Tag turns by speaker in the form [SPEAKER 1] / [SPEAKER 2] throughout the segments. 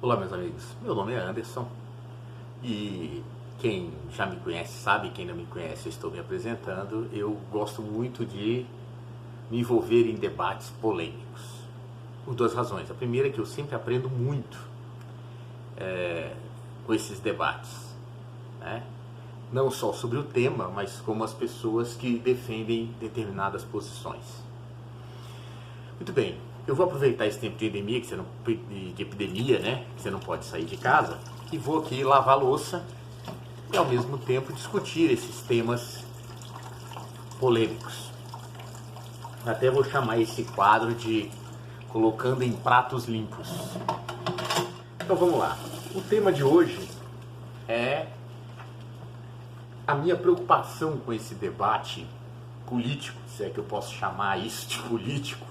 [SPEAKER 1] Olá, meus amigos. Meu nome é Anderson e quem já me conhece sabe, quem não me conhece, eu estou me apresentando. Eu gosto muito de me envolver em debates polêmicos, por duas razões. A primeira é que eu sempre aprendo muito com esses debates, né? Não só sobre o tema, mas como as pessoas que defendem determinadas posições. Muito bem, eu vou aproveitar esse tempo de endemia, de epidemia, né? Que você não pode sair de casa, e vou aqui lavar a louça e ao mesmo tempo discutir esses temas polêmicos. Até vou chamar esse quadro de Colocando em Pratos Limpos. Então vamos lá. O tema de hoje é a minha preocupação com esse debate político, se é que eu posso chamar isso de político,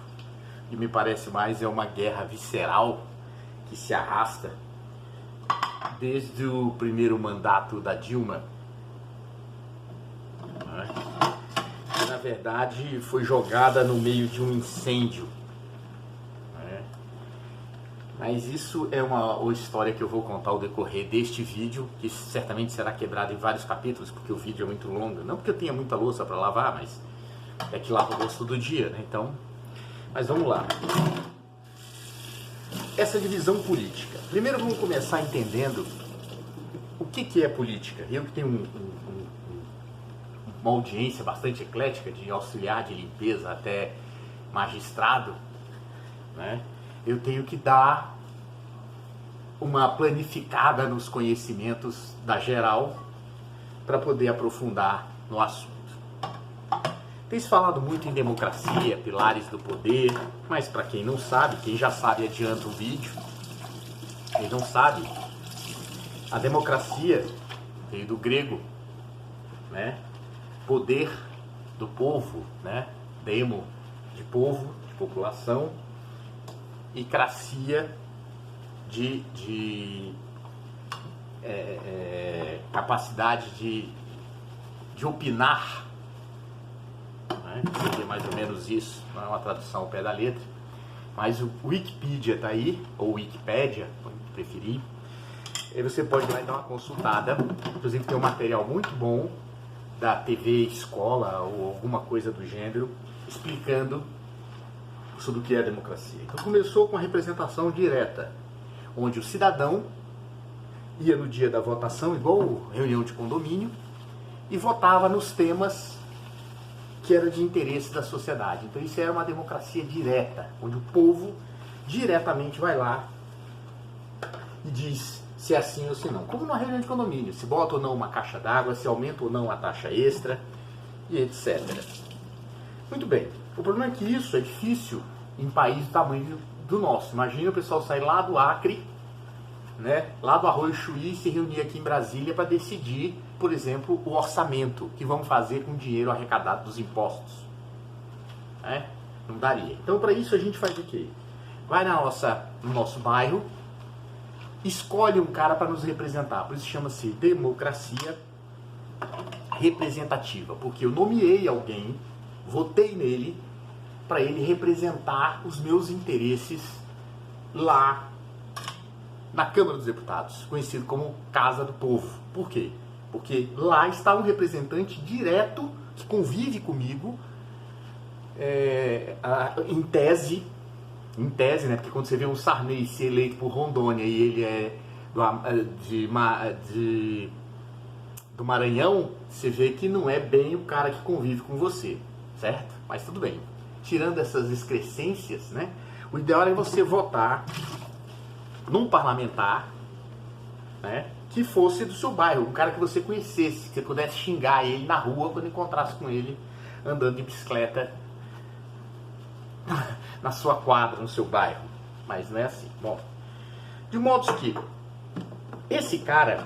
[SPEAKER 1] que me parece mais é uma guerra visceral que se arrasta desde o primeiro mandato da Dilma, né? Que na verdade foi jogada no meio de um incêndio, né? Mas isso é uma história que eu vou contar ao decorrer deste vídeo, que certamente será quebrado em vários capítulos, porque o vídeo é muito longo, não porque eu tenha muita louça para lavar, mas é que lavo a louça todo dia, né? Então, mas vamos lá. Essa divisão política. Primeiro vamos começar entendendo o que é política. Eu que tenho uma audiência bastante eclética, de auxiliar de limpeza até magistrado, né? Eu tenho que dar uma planificada nos conhecimentos da geral para poder aprofundar no assunto. Tem se falado muito em democracia, pilares do poder, mas para quem não sabe, quem já sabe adianta o vídeo. Quem não sabe, a democracia veio do grego, né? Poder do povo, né? Demo, de povo, de população, e cracia de capacidade de opinar, né? Seria mais ou menos isso, não é uma tradução ao pé da letra, mas o Wikipedia está aí, ou Wikipédia, como preferir. Aí você pode ir lá e dar uma consultada, inclusive tem um material muito bom da TV Escola ou alguma coisa do gênero, explicando sobre o que é a democracia. Então começou com a representação direta, onde o cidadão ia no dia da votação, igual reunião de condomínio, e votava nos temas que eram de interesse da sociedade. Então isso era uma democracia direta, onde o povo diretamente vai lá e diz se é assim ou se não. Como numa reunião de condomínio, se bota ou não uma caixa d'água, se aumenta ou não a taxa extra, e etc. Muito bem. O problema é que isso é difícil em países do tamanho do nosso. Imagina o pessoal sair lá do Acre, né, lá do Arroio Chuí, se reunir aqui em Brasília para decidir, por exemplo, o orçamento que vão fazer com o dinheiro arrecadado dos impostos, né? Não daria. Então, para isso a gente faz o quê? Vai no nosso bairro, escolhe um cara para nos representar. Por isso chama-se democracia representativa, porque eu nomeei alguém, votei nele, para ele representar os meus interesses lá na Câmara dos Deputados, conhecido como Casa do Povo. Por quê? Porque lá está um representante direto que convive comigo, em tese, né? Porque quando você vê um Sarney ser eleito por Rondônia e ele é do Maranhão, você vê que não é bem o cara que convive com você, certo? Mas tudo bem. Tirando essas excrescências, né? O ideal é você votar num parlamentar, né, que fosse do seu bairro, um cara que você conhecesse, que você pudesse xingar ele na rua quando encontrasse com ele andando de bicicleta na sua quadra, no seu bairro. Mas não é assim. Bom, de modo que esse cara,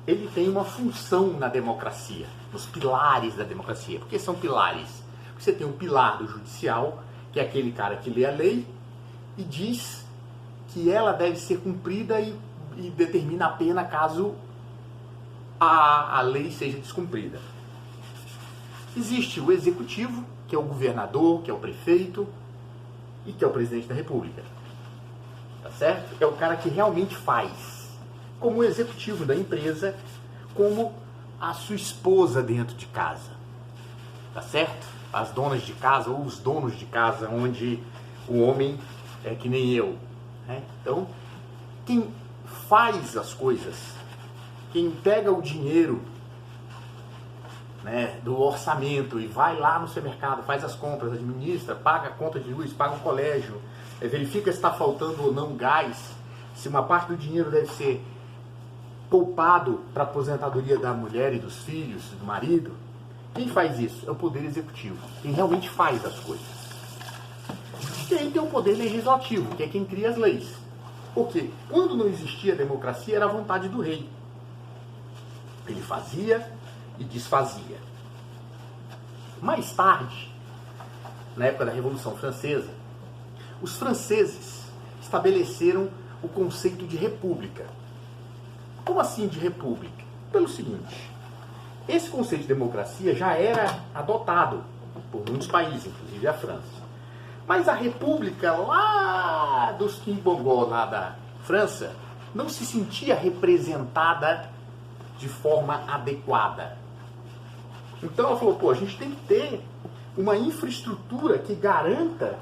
[SPEAKER 1] ele tem uma função na democracia, nos pilares da democracia. Por que são pilares? Porque você tem um pilar do judicial, que é aquele cara que lê a lei e diz que ela deve ser cumprida e determina a pena caso a lei seja descumprida. Existe o executivo, que é o governador, que é o prefeito e que é o presidente da República. tá certo? É o cara que realmente faz, como o executivo da empresa, como a sua esposa dentro de casa, tá certo? As donas de casa ou os donos de casa, onde o homem é que nem eu, né? Então, quem faz as coisas, quem pega o dinheiro, né, do orçamento e vai lá no supermercado, faz as compras, administra, paga a conta de luz, paga o colégio, verifica se está faltando ou não gás, se uma parte do dinheiro deve ser poupado para a aposentadoria da mulher e dos filhos, do marido. Quem faz isso? É o poder executivo, quem realmente faz as coisas. E aí tem o poder legislativo, que é quem cria as leis. Porque quando não existia democracia, era a vontade do rei. Ele fazia e desfazia. Mais tarde, na época da Revolução Francesa, os franceses estabeleceram o conceito de república. Como assim de república? Pelo seguinte, esse conceito de democracia já era adotado por muitos países, inclusive a França. Mas a república lá dos Quimbongó, lá da França, não se sentia representada de forma adequada. Então ela falou, a gente tem que ter uma infraestrutura que garanta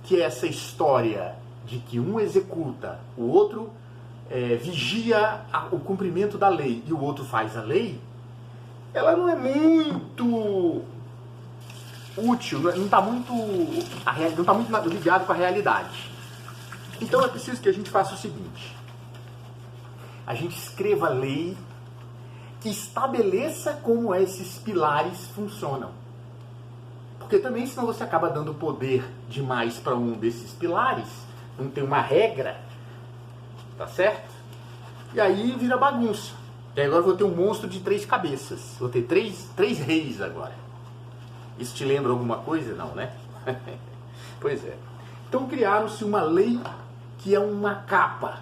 [SPEAKER 1] que essa história de que um executa, o outro vigia o cumprimento da lei e o outro faz a lei, ela não é muito útil, não está muito ligado com a realidade. Então é preciso que a gente faça o seguinte: a gente escreva lei que estabeleça como esses pilares funcionam. Porque também, senão você acaba dando poder demais para um desses pilares, não tem uma regra, tá certo? E aí vira bagunça. E agora eu vou ter um monstro de 3 cabeças. Vou ter três reis agora. Isso te lembra alguma coisa? Não, né? Pois é. Então criaram-se uma lei que é uma capa.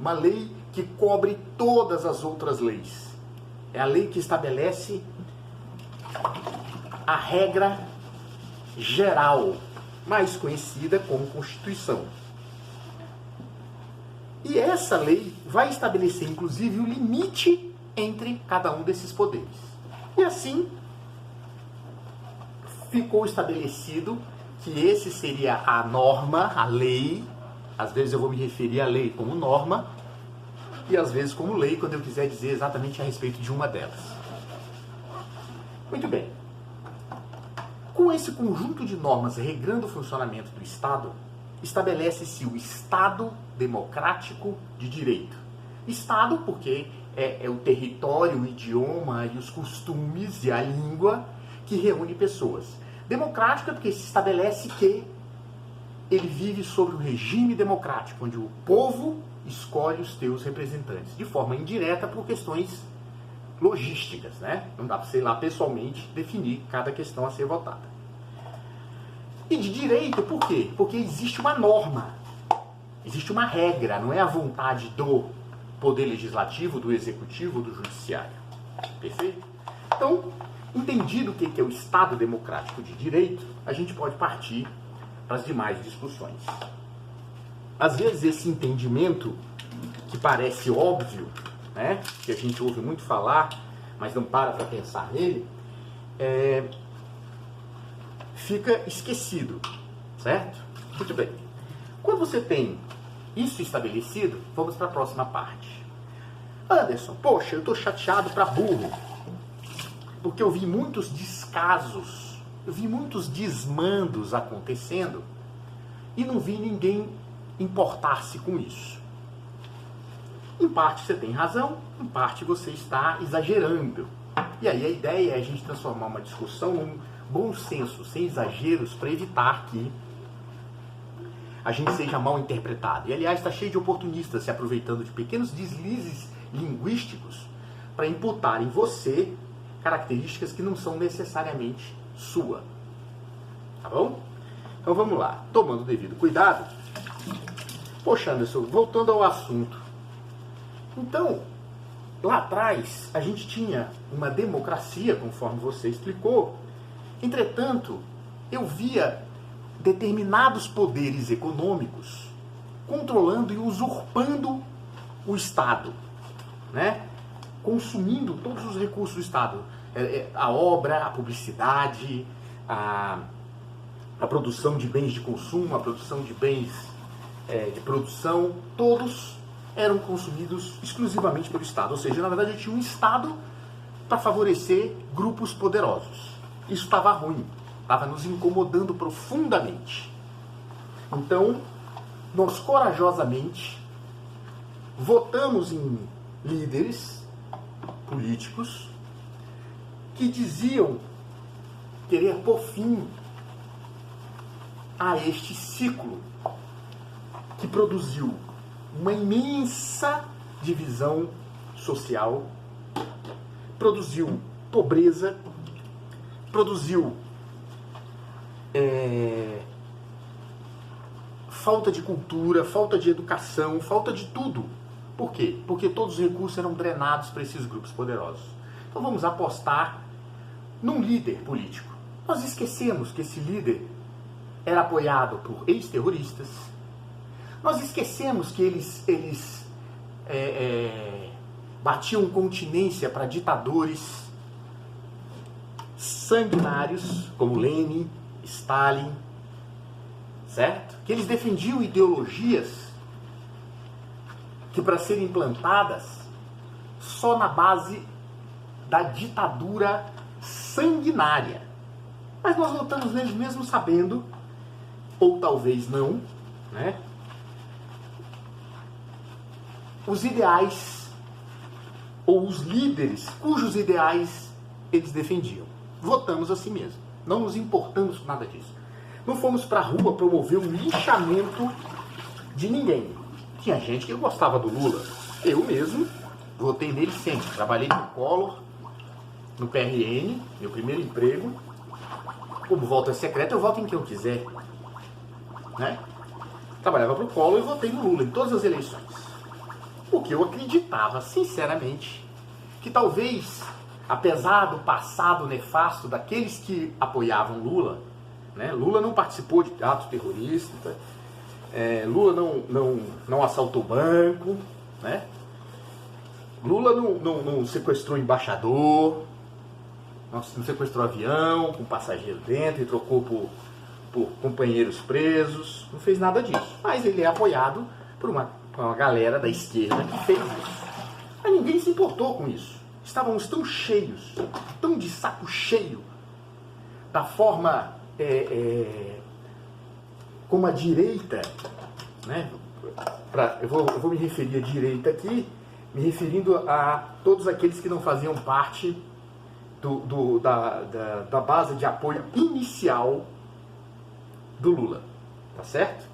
[SPEAKER 1] Uma lei que cobre todas as outras leis. É a lei que estabelece a regra geral, mais conhecida como Constituição. E essa lei vai estabelecer, inclusive, o limite entre cada um desses poderes. E assim, ficou estabelecido que esse seria a norma, a lei. Às vezes eu vou me referir à lei como norma, e às vezes como lei, quando eu quiser dizer exatamente a respeito de uma delas. Muito bem. Com esse conjunto de normas regrando o funcionamento do Estado, estabelece-se o Estado democrático de direito. Estado porque é o território, o idioma e os costumes e a língua que reúne pessoas. Democrática porque se estabelece que ele vive sobre o regime democrático, onde o povo escolhe os seus representantes, de forma indireta por questões logísticas, né? Não dá para você ir lá pessoalmente definir cada questão a ser votada. E de direito, por quê? Porque existe uma norma, existe uma regra, não é a vontade do poder legislativo, do executivo, do judiciário. Perfeito? Então, entendido o que é o Estado democrático de direito, a gente pode partir para as demais discussões. Às vezes esse entendimento, que parece óbvio, né, que a gente ouve muito falar, mas não para pensar nele, fica esquecido, certo? Muito bem. Quando você tem isso estabelecido, vamos para a próxima parte. Anderson, poxa, eu estou chateado para burro, porque eu vi muitos descasos, eu vi muitos desmandos acontecendo e não vi ninguém importar-se com isso. Em parte você tem razão, em parte você está exagerando. E aí a ideia é a gente transformar uma discussão num bom senso, sem exageros, para evitar que a gente seja mal interpretado. E aliás, está cheio de oportunistas se aproveitando de pequenos deslizes linguísticos para imputar em você características que não são necessariamente sua. Tá bom? Então vamos lá. Tomando o devido cuidado. Poxa, Anderson, voltando ao assunto. Então, lá atrás, a gente tinha uma democracia, conforme você explicou. Entretanto, eu via determinados poderes econômicos controlando e usurpando o Estado, né? Consumindo todos os recursos do Estado, a obra, a publicidade, a produção de bens de consumo, a produção de bens de produção, todos eram consumidos exclusivamente pelo Estado. Ou seja, na verdade, tinha um Estado para favorecer grupos poderosos. Isso estava ruim, estava nos incomodando profundamente. Então, nós corajosamente votamos em líderes políticos que diziam querer pôr fim a este ciclo que produziu uma imensa divisão social, produziu pobreza, produziu falta de cultura, falta de educação, falta de tudo. Por quê? Porque todos os recursos eram drenados para esses grupos poderosos. Então vamos apostar num líder político. Nós esquecemos que esse líder era apoiado por ex-terroristas. Nós esquecemos que eles batiam continência para ditadores sanguinários, como Lenin, Stalin, certo? Que eles defendiam ideologias que, para serem implantadas, só na base da ditadura sanguinária. Mas nós votamos neles mesmo sabendo, ou talvez não, né, os ideais ou os líderes cujos ideais eles defendiam. Votamos assim mesmo. Não nos importamos com nada disso. Não fomos para a rua promover um linchamento de ninguém. Tinha gente que gostava do Lula. Eu mesmo votei nele sempre. Trabalhei no Collor, no PRN, meu primeiro emprego. Como voto é secreto, eu voto em quem eu quiser, né? Trabalhava para o Collor e votei no Lula em todas as eleições. Porque eu acreditava, sinceramente, que talvez, apesar do passado nefasto daqueles que apoiavam Lula, né? Lula não participou de atos terroristas, Lula não assaltou banco, né? Lula não sequestrou embaixador, não sequestrou avião com passageiro dentro e trocou por companheiros presos, não fez nada disso. Mas ele é apoiado por uma galera da esquerda que fez isso. Mas ninguém se importou com isso. Estávamos tão cheios, tão de saco cheio da forma como a direita, né? Eu vou me referir à direita aqui, me referindo a todos aqueles que não faziam parte da base de apoio inicial do Lula, tá certo?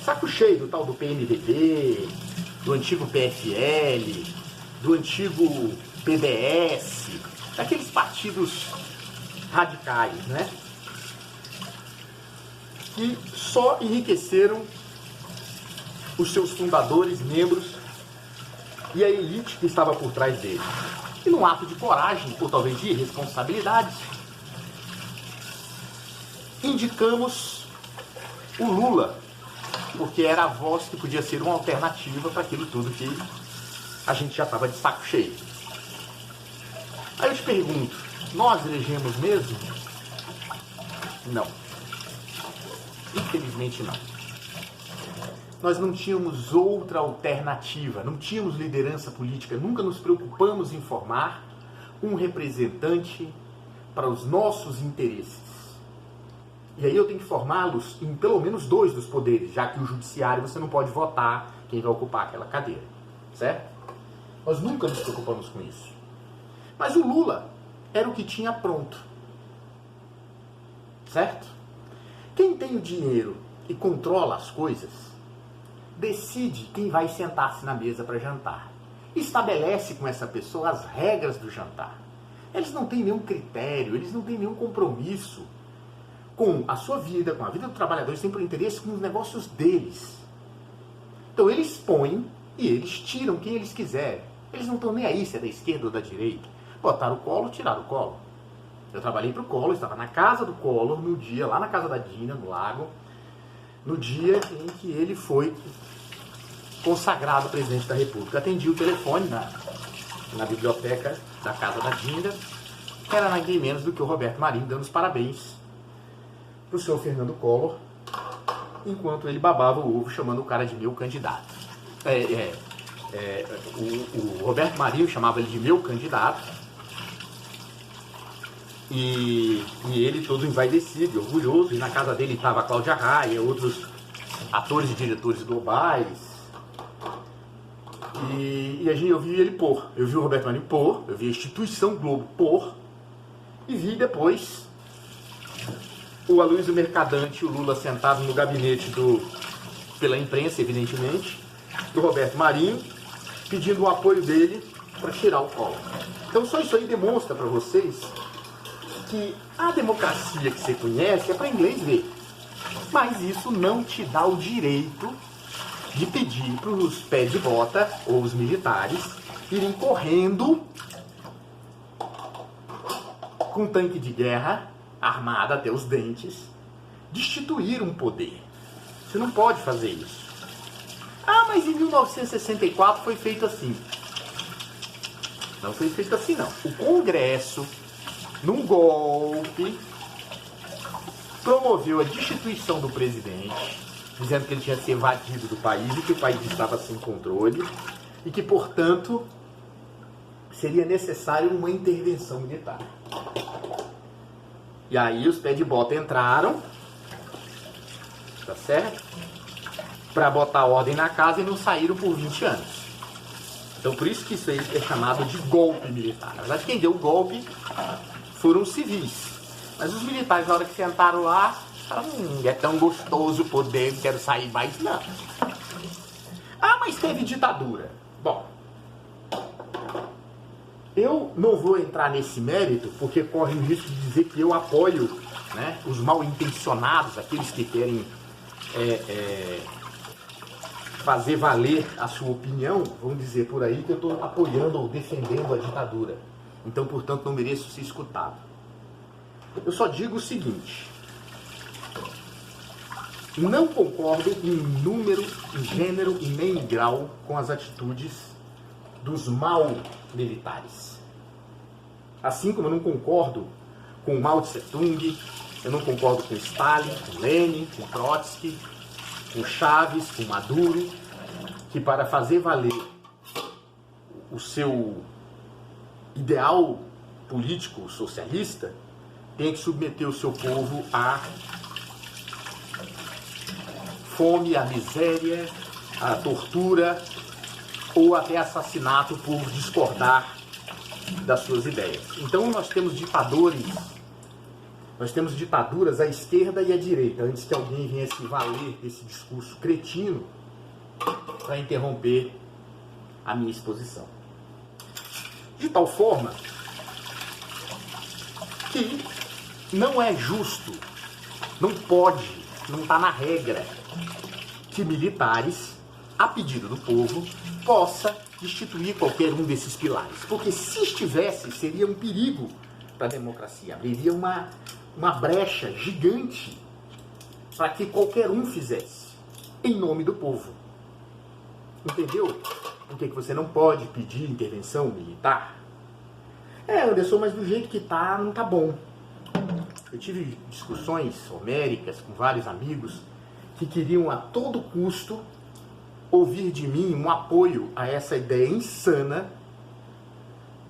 [SPEAKER 1] Saco cheio do tal do PMDB, do antigo PFL, do antigo PDS, daqueles partidos radicais, né? Que só enriqueceram os seus fundadores, membros e a elite que estava por trás deles. E num ato de coragem, ou talvez de irresponsabilidade, indicamos o Lula, porque era a voz que podia ser uma alternativa para aquilo tudo que a gente já estava de saco cheio. Aí eu te pergunto, nós elegemos mesmo? Não. Infelizmente não. Nós não tínhamos outra alternativa, não tínhamos liderança política, nunca nos preocupamos em formar um representante para os nossos interesses. E aí eu tenho que formá-los em pelo menos 2 dos poderes, já que o judiciário você não pode votar quem vai ocupar aquela cadeira, certo? Nós nunca nos preocupamos com isso. Mas o Lula era o que tinha pronto, certo? Quem tem o dinheiro e controla as coisas, decide quem vai sentar-se na mesa para jantar. Estabelece com essa pessoa as regras do jantar. Eles não têm nenhum critério, eles não têm nenhum compromisso com a sua vida, com a vida do trabalhador, eles têm por interesse com os negócios deles. Então eles põem e eles tiram quem eles quiserem. Eles não estão nem aí se é da esquerda ou da direita. Botaram o Collor, tiraram o Collor. Eu trabalhei para o Collor, estava na casa do Collor no dia, lá na casa da Dina, no lago, no dia em que ele foi consagrado presidente da República. Atendi o telefone na biblioteca da casa da Dinda, que era ninguém menos do que o Roberto Marinho, dando os parabéns para o senhor Fernando Collor, enquanto ele babava o ovo chamando o cara de meu candidato. O Roberto Marinho chamava ele de meu candidato, e ele todo envaidecido, orgulhoso, e na casa dele estava a Cláudia Raia, outros atores e diretores globais, e eu vi ele pôr, eu vi o Roberto Marinho pôr, eu vi a instituição Globo pôr, e vi depois o Aloysio Mercadante, o Lula sentado no gabinete pela imprensa, evidentemente, do Roberto Marinho, pedindo o apoio dele para tirar o Collor. Então só isso aí demonstra para vocês que a democracia que você conhece é para inglês ver. Mas isso não te dá o direito de pedir para os pés de bota, ou os militares, irem correndo com um tanque de guerra, armado até os dentes, destituir um poder. Você não pode fazer isso. Ah, mas em 1964 foi feito assim. Não foi feito assim, não. O Congresso, num golpe, promoveu a destituição do presidente, dizendo que ele tinha se evadido do país e que o país estava sem controle e que, portanto, seria necessário uma intervenção militar. E aí os pés de bota entraram, tá certo? Para botar ordem na casa e não saíram por 20 anos. Então por isso que isso aí é chamado de golpe militar. Na verdade quem deu o golpe foram os civis. Mas os militares, na hora que sentaram lá, falaram, é tão gostoso o poder, não quero sair mais não. Ah, mas teve ditadura. Bom, eu não vou entrar nesse mérito, porque corre o risco de dizer que eu apoio, né, os mal intencionados, aqueles que querem fazer valer a sua opinião, vão dizer por aí que eu estou apoiando ou defendendo a ditadura. Então, portanto, não mereço ser escutado. Eu só digo o seguinte: não concordo em número, em gênero e nem em grau com as atitudes dos mal militares. Assim como eu não concordo com o Mao Tse Tung, eu não concordo com Stalin, com Lenin, com Trotsky, com Chaves, com Maduro, que para fazer valer o seu ideal político socialista, tem que submeter o seu povo à fome, à miséria, à tortura ou até assassinato por discordar das suas ideias. Então nós temos ditadores, nós temos ditaduras à esquerda e à direita, antes que alguém venha se valer desse discurso cretino para interromper a minha exposição. De tal forma que não é justo, não pode, não está na regra que militares, a pedido do povo, possa destituir qualquer um desses pilares. Porque se estivesse, seria um perigo para a democracia, abriria uma brecha gigante para que qualquer um fizesse, em nome do povo. Entendeu? Por que você não pode pedir intervenção militar? Anderson, mas do jeito que tá, não tá bom. Eu tive discussões homéricas com vários amigos que queriam a todo custo ouvir de mim um apoio a essa ideia insana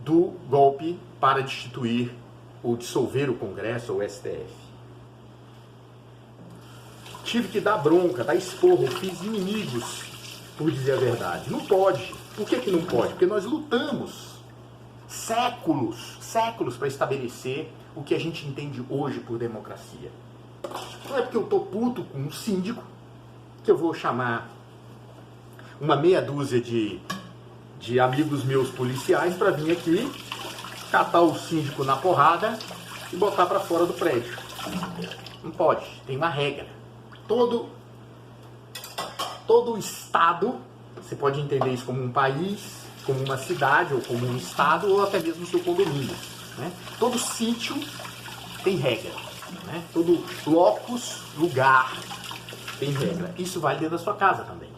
[SPEAKER 1] do golpe para destituir ou dissolver o Congresso ou o STF. Tive que dar bronca, dar esporro, fiz inimigos por dizer a verdade. Não pode. Por que não pode? Porque nós lutamos séculos para estabelecer o que a gente entende hoje por democracia. Não é porque eu tô puto com um síndico que eu vou chamar uma meia dúzia de amigos meus policiais para vir aqui, catar o síndico na porrada e botar para fora do prédio. Não pode, tem uma regra. Todo estado, você pode entender isso como um país, como uma cidade, ou como um estado, ou até mesmo o seu condomínio. Né? Todo sítio tem regra. Né? Todo locus, lugar, tem regra. Isso vale dentro da sua casa também.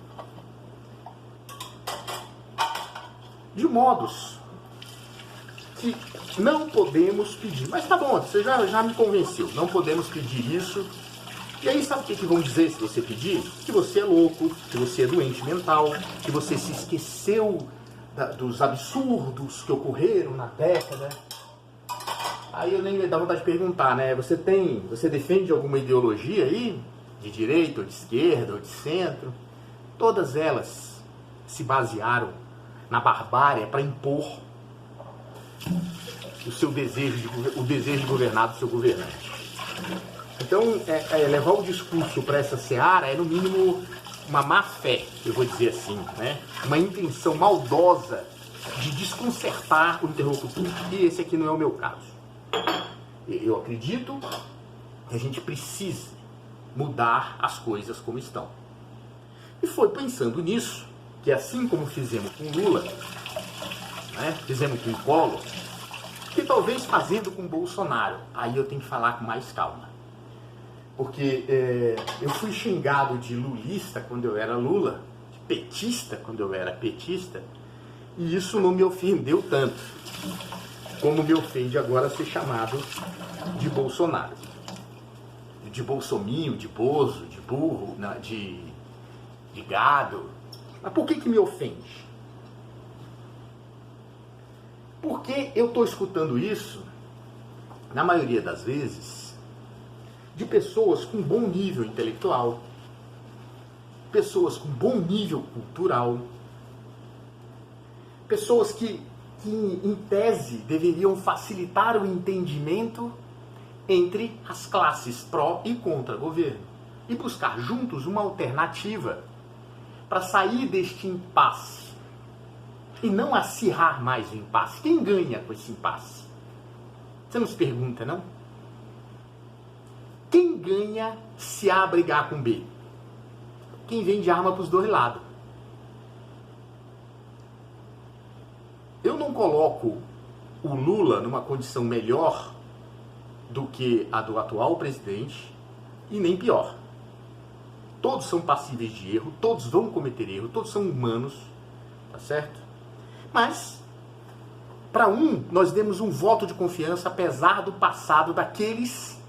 [SPEAKER 1] De modos que não podemos pedir. Mas tá bom, você já me convenceu. Não podemos pedir isso. E aí sabe o que vão dizer se você pedir? Que você é louco, que você é doente mental, que você se esqueceu dos absurdos que ocorreram na década. Aí eu nem me dá vontade de perguntar, né? Você defende alguma ideologia aí? De direita, ou de esquerda, ou de centro? Todas elas se basearam na barbárie para impor o desejo de governar do seu governante. Então, levar o discurso para essa seara é, no mínimo, uma má fé, eu vou dizer assim, né? Uma intenção maldosa de desconcertar o interlocutor. E esse aqui não é o meu caso. Eu acredito que a gente precisa mudar as coisas como estão. E foi pensando nisso, que assim como fizemos com Lula, né, fizemos com Collor, que talvez fazendo com Bolsonaro, aí eu tenho que falar com mais calma. Porque eu fui xingado de lulista quando eu era Lula, de petista quando eu era petista, e isso não me ofendeu tanto, como me ofende agora ser chamado de Bolsonaro. De bolsominho, de bozo, de burro, de gado. Mas por que me ofende? Porque eu estou escutando isso, na maioria das vezes, de pessoas com bom nível intelectual, pessoas com bom nível cultural, pessoas que em tese deveriam facilitar o entendimento entre as classes pró e contra governo e buscar juntos uma alternativa para sair deste impasse e não acirrar mais o impasse. Quem ganha com esse impasse? Você não se pergunta, não? Quem ganha se A brigar com B? Quem vende arma para os dois lados. Eu não coloco o Lula numa condição melhor do que a do atual presidente e nem pior. Todos são passíveis de erro, todos vão cometer erro, todos são humanos, tá certo? Mas, para nós demos um voto de confiança apesar do passado daqueles,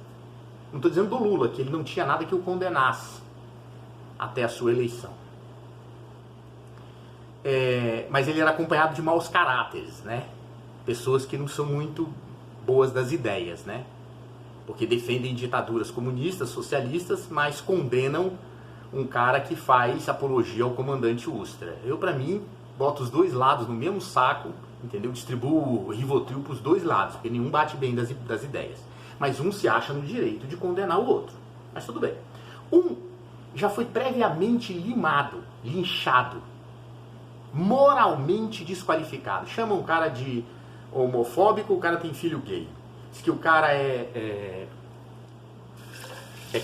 [SPEAKER 1] não estou dizendo do Lula, que ele não tinha nada que o condenasse até a sua eleição. Mas ele era acompanhado de maus caráteres, né? Pessoas que não são muito boas das ideias, né? Porque defendem ditaduras comunistas, socialistas, mas condenam um cara que faz apologia ao comandante Ustra. Eu, para mim, boto os dois lados no mesmo saco, entendeu? Distribuo o Rivotril para os dois lados, porque nenhum bate bem das ideias. Mas um se acha no direito de condenar o outro. Mas tudo bem. Um já foi previamente limado, linchado, moralmente desqualificado. Chama um cara de homofóbico, o cara tem filho gay. Diz que o cara é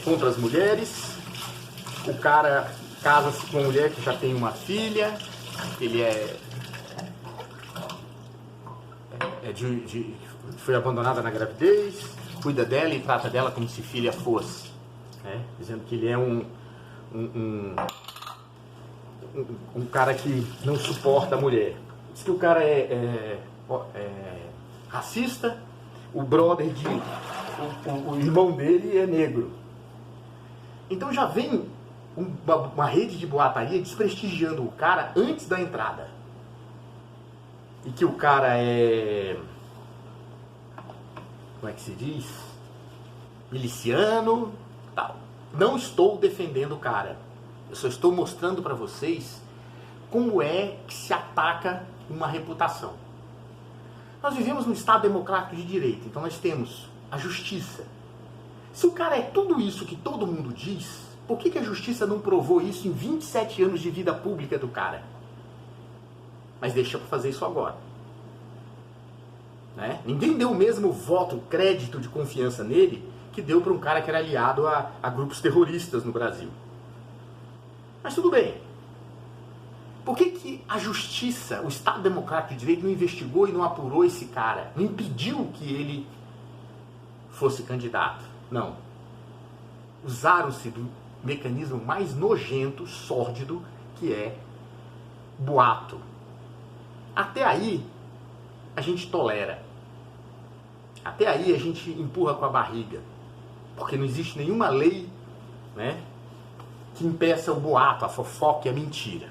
[SPEAKER 1] contra as mulheres, o cara casa-se com uma mulher que já tem uma filha, ele foi abandonada na gravidez, cuida dela e trata dela como se filha fosse, né? Dizendo que ele é um cara que não suporta a mulher. Diz que o cara é racista, o brother o irmão dele é negro. Então já vem uma rede de boataria desprestigiando o cara antes da entrada. E que o cara como é que se diz? Miliciano, tal. Não estou defendendo o cara. Eu só estou mostrando para vocês como é que se ataca uma reputação. Nós vivemos num Estado democrático de direito, então nós temos a justiça. Se o cara é tudo isso que todo mundo diz, por que a justiça não provou isso em 27 anos de vida pública do cara? Mas deixa para fazer isso agora. Né? Ninguém deu o mesmo voto, crédito de confiança nele que deu para um cara que era aliado a grupos terroristas no Brasil. Mas tudo bem. Por que a justiça, o Estado Democrático de Direito, não investigou e não apurou esse cara? Não impediu que ele fosse candidato? Não. Usaram-se mecanismo mais nojento, sórdido, que é boato. Até aí, a gente tolera. Até aí, a gente empurra com a barriga. Porque não existe nenhuma lei, né, que impeça o boato, a fofoca e a mentira.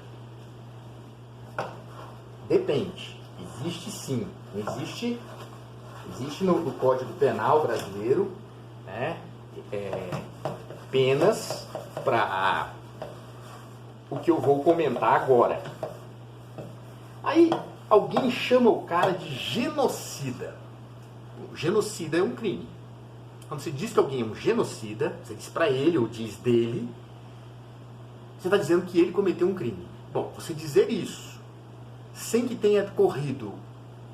[SPEAKER 1] Depende. Existe sim. Existe no Código Penal brasileiro, né, penas para o que eu vou comentar agora. Aí alguém chama o cara de genocida. O genocida é um crime. Quando você diz que alguém é um genocida, você diz para ele ou diz dele, você está dizendo que ele cometeu um crime. Bom, você dizer isso sem que tenha corrido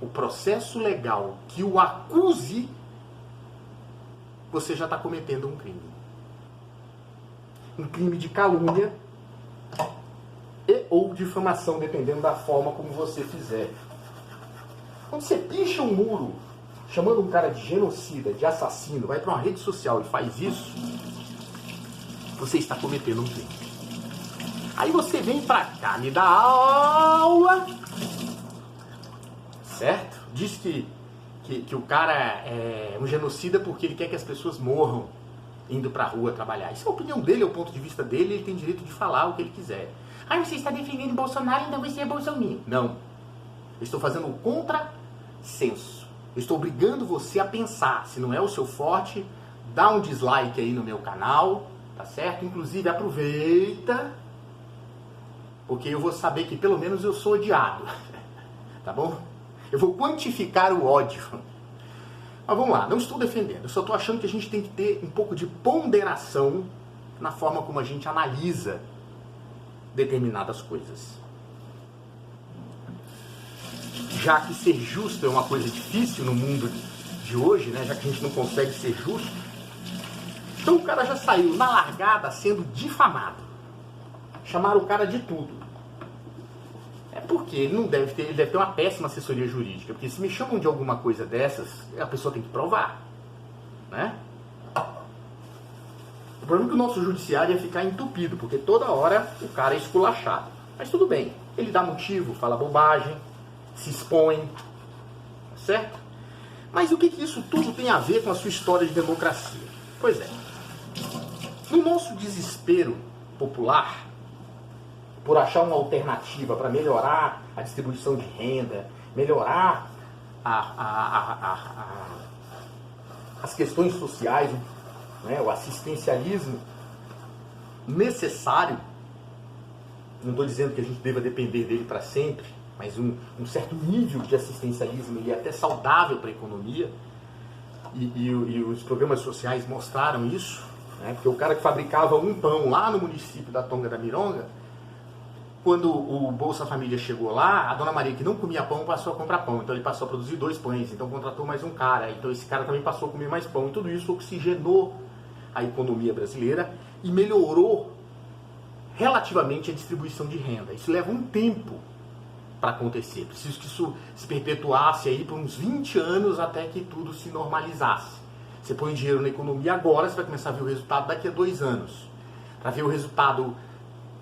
[SPEAKER 1] o processo legal que o acuse, você já está cometendo um crime. Um crime de calúnia e ou difamação, dependendo da forma como você fizer. Quando você picha um muro, chamando um cara de genocida, de assassino, vai para uma rede social e faz isso, você está cometendo um crime. Aí você vem para cá, me dá aula, certo? Diz que o cara é um genocida porque ele quer que as pessoas morram indo para a rua trabalhar. Isso é a opinião dele, é o ponto de vista dele, ele tem direito de falar o que ele quiser. Ah, você está defendendo Bolsonaro, então você é bolsominion. Não. Eu estou fazendo um contrassenso. Eu estou obrigando você a pensar. Se não é o seu forte, dá um dislike aí no meu canal, tá certo? Inclusive, aproveita, porque eu vou saber que pelo menos eu sou odiado. Tá bom? Eu vou quantificar o ódio. Mas vamos lá, não estou defendendo. Eu só estou achando que a gente tem que ter um pouco de ponderação na forma como a gente analisa determinadas coisas. Já que ser justo é uma coisa difícil no mundo de hoje, né? Já que a gente não consegue ser justo, então o cara já saiu na largada sendo difamado. Chamaram o cara de tudo. É porque ele deve ter uma péssima assessoria jurídica, porque se me chamam de alguma coisa dessas, a pessoa tem que provar, né? O problema é que o nosso judiciário ia ficar entupido, porque toda hora o cara é esculachado. Mas tudo bem, ele dá motivo, fala bobagem, se expõe, certo? Mas o que isso tudo tem a ver com a sua história de democracia? Pois é, no nosso desespero popular, por achar uma alternativa para melhorar a distribuição de renda, melhorar as questões sociais, né, o assistencialismo necessário, não estou dizendo que a gente deva depender dele para sempre, mas um certo nível de assistencialismo ele é até saudável para a economia, e os programas sociais mostraram isso, né, porque o cara que fabricava um pão lá no município da Tonga da Mironga, quando o Bolsa Família chegou lá, a dona Maria, que não comia pão, passou a comprar pão. Então ele passou a produzir 2 pães, então contratou mais um cara. Então esse cara também passou a comer mais pão. E tudo isso oxigenou a economia brasileira e melhorou relativamente a distribuição de renda. Isso leva um tempo para acontecer. Preciso que isso se perpetuasse aí por uns 20 anos até que tudo se normalizasse. Você põe dinheiro na economia agora, você vai começar a ver o resultado daqui a 2 anos. Para ver o resultado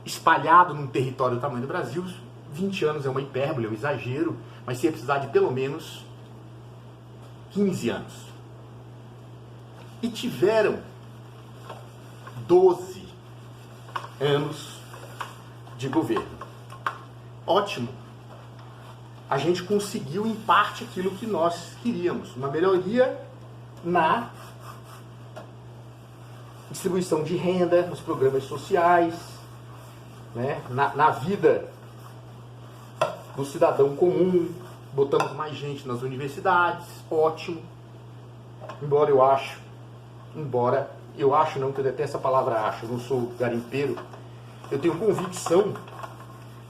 [SPEAKER 1] espalhado num território do tamanho do Brasil, 20 anos é uma hipérbole, é um exagero, mas você ia precisar de pelo menos 15 anos. E tiveram 12 anos de governo. Ótimo. A gente conseguiu em parte aquilo que nós queríamos, uma melhoria na distribuição de renda, nos programas sociais, né, na vida do cidadão comum, botamos mais gente nas universidades, ótimo. Embora eu acho não, que eu detesto a palavra acho, eu não sou garimpeiro, eu tenho convicção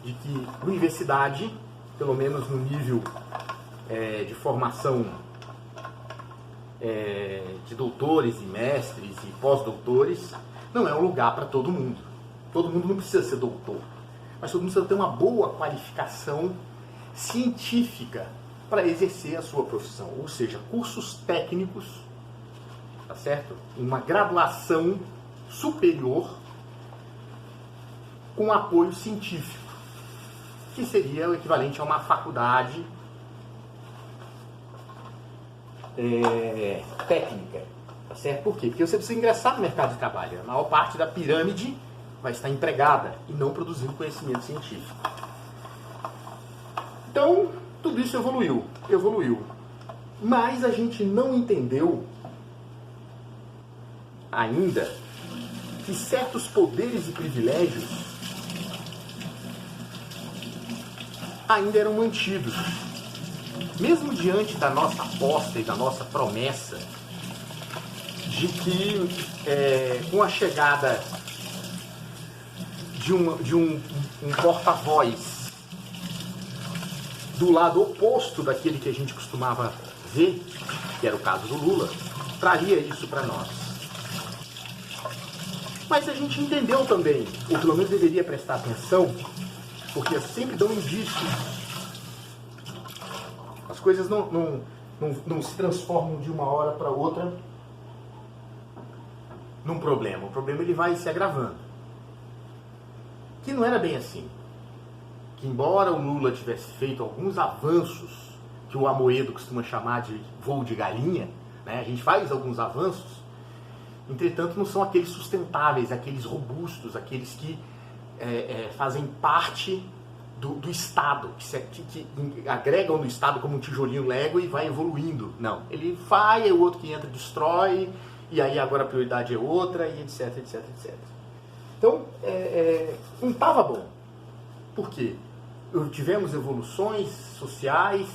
[SPEAKER 1] de que universidade, pelo menos no nível de formação de doutores e mestres e pós-doutores, não é um lugar para todo mundo. Todo mundo não precisa ser doutor, mas todo mundo precisa ter uma boa qualificação científica para exercer a sua profissão. Ou seja, cursos técnicos, tá certo? Uma graduação superior com apoio científico, que seria o equivalente a uma faculdade técnica, tá certo? Por quê? Porque você precisa ingressar no mercado de trabalho. A maior parte da pirâmide vai estar empregada e não produzindo conhecimento científico. Então, tudo isso evoluiu. Mas a gente não entendeu ainda que certos poderes e privilégios ainda eram mantidos. Mesmo diante da nossa aposta e da nossa promessa de que com a chegada de um porta-voz do lado oposto daquele que a gente costumava ver, que era o caso do Lula, traria isso para nós. Mas a gente entendeu também, ou pelo menos deveria prestar atenção, porque sempre dão indícios. As coisas não se transformam de uma hora para outra num problema. O problema ele vai se agravando. Que não era bem assim. Que embora o Lula tivesse feito alguns avanços, que o Amoedo costuma chamar de voo de galinha, né? A gente faz alguns avanços, entretanto não são aqueles sustentáveis, aqueles robustos, aqueles que fazem parte do Estado, que agregam no Estado como um tijolinho Lego e vai evoluindo. Não, ele vai, o outro que entra destrói, e aí agora a prioridade é outra, e etc, etc, etc. Então, não estava bom. Por quê? Tivemos evoluções sociais,